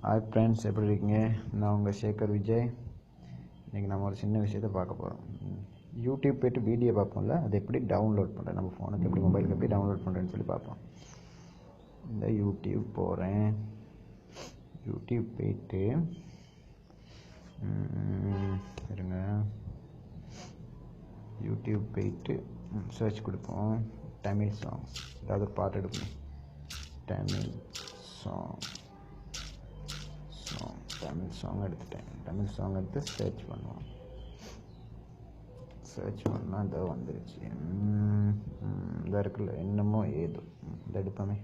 Hi friends, எப்படி இருக்கீங்க? நான் உங்கள் சேகர் விஜய். இன்றைக்கி நம்ம ஒரு சின்ன விஷயத்தை பார்க்க போகிறோம். யூடியூப் போய்ட்டு வீடியோ பார்ப்போம்ல, அதை எப்படி டவுன்லோட் பண்ணுறேன், நம்ம ஃபோனுக்கு எப்படி மொபைலுக்கு எப்படி டவுன்லோட் பண்ணுறேன்னு சொல்லி பார்ப்போம். இந்த யூடியூப் போகிறேன். யூடியூப் போய்ட்டு இருங்க, யூடியூப் போய்ட்டு சர்ச் கொடுப்போம். தமிழ் சாங்ஸ், ஏதாவது ஒரு பாட்டு எடுக்கணும். தமிழ் சாங் எடுத்துட்டேன். தமிழ் சாங் எடுத்து சர்ச் பண்ணுவோம். சர்ச் பண்ணால் இதோ வந்துருச்சு. இதாக இருக்குல்ல, என்னமோ ஏதோ இதை எடுப்போமே.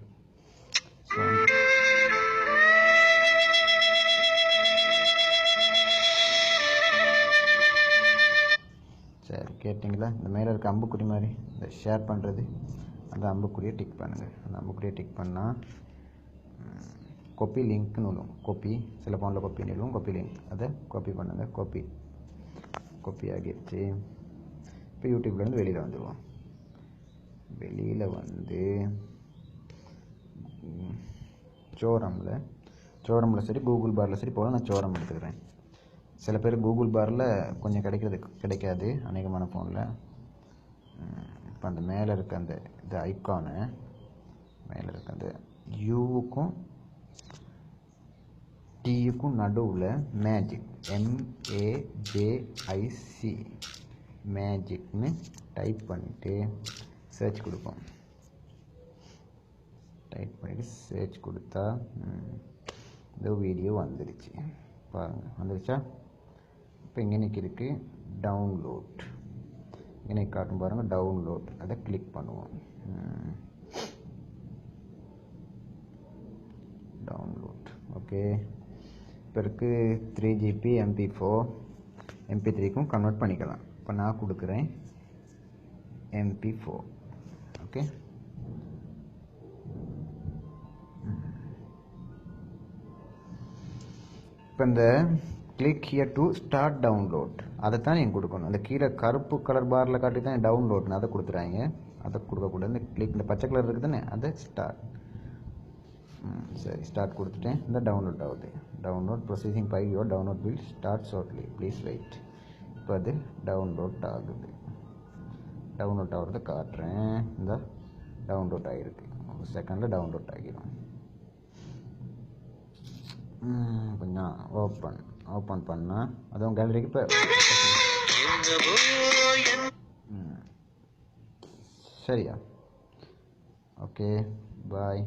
சரி, கேட்டிங்களா? இந்த மேலே இருக்க அம்புக்குறி மாதிரி இந்த ஷேர் பண்ணுறது, அந்த அம்புக்குறியை டிக் பண்ணுங்கள். அந்த அம்புக்குறியை டிக் பண்ணால் காப்பி லிங்க்னு விடும். காப்பி, சில ஃபோனில் காப்பின்னு விடும். காப்பி லிங்க், அதை காப்பி பண்ணுங்கள். காப்பி ஆகிடுச்சு. இப்போ யூடியூப்லேருந்து வெளியில் வந்துடுவோம். வெளியில் வந்து சோரமில் சரி, கூகுள் பாரில் சரி போல. நான் சோரம் எடுத்துக்கிறேன். சில பேர் கூகுள் பாரில் கொஞ்சம் கிடைக்காது அநேகமான ஃபோனில். இப்போ அந்த மேலே இருக்க அந்த இது ஐக்கானு, மேலே இருக்க அந்த யூவுக்கும் டியுக்கும் நடுவில் மேஜிக், MAJIC மேஜிக்னு டைப் பண்ணிவிட்டு சர்ச் கொடுப்போம். டைப் பண்ணிவிட்டு சர்ச் கொடுத்தா இந்த வீடியோ வந்துடுச்சு. பாருங்கள், வந்துடுச்சா? இப்போ இங்கே இருக்குது டவுன்லோட். இங்கே காட்டும் பாருங்கள், டவுன்லோட். அதை கிளிக் பண்ணுவோம். டவுன்லோட். ஓகே, இப்போ இருக்குது 3GB MP4 MP3க்கும் கன்வெர்ட் பண்ணிக்கலாம். இப்போ நான் கொடுக்குறேன் MP4. ஓகே, இப்போ இந்த click here to start download அதை தான் நீங்கள் கொடுக்கணும். அந்த கீழே கருப்பு கலர் பாரில் காட்டி தான் டவுன்லோட்னு அதை கொடுத்துறாங்க. அதை கொடுக்கக்கூடாது. இந்த கிளிக், இந்த பச்சை கலர் இருக்குது தானே, அதை ஸ்டார்ட். சரி, ஸ்டார்ட் கொடுத்துட்டேன். இந்த டவுன்லோட் ஆகுது. Download processing file, your download will start shortly, please wait. இப்போ அது டவுன்லோட் ஆகுது. டவுன்லோட் ஆகிறத காட்டுறேன். இந்த டவுன்லோட் ஆகிருக்கு. ஒரு செகண்டில் டவுன்லோட் ஆகிடும். கொஞ்சம் ஓப்பன் பண்ணால் அதுவும் கேலரிக்கு இப்போ சரியா? ஓகே, பாய்.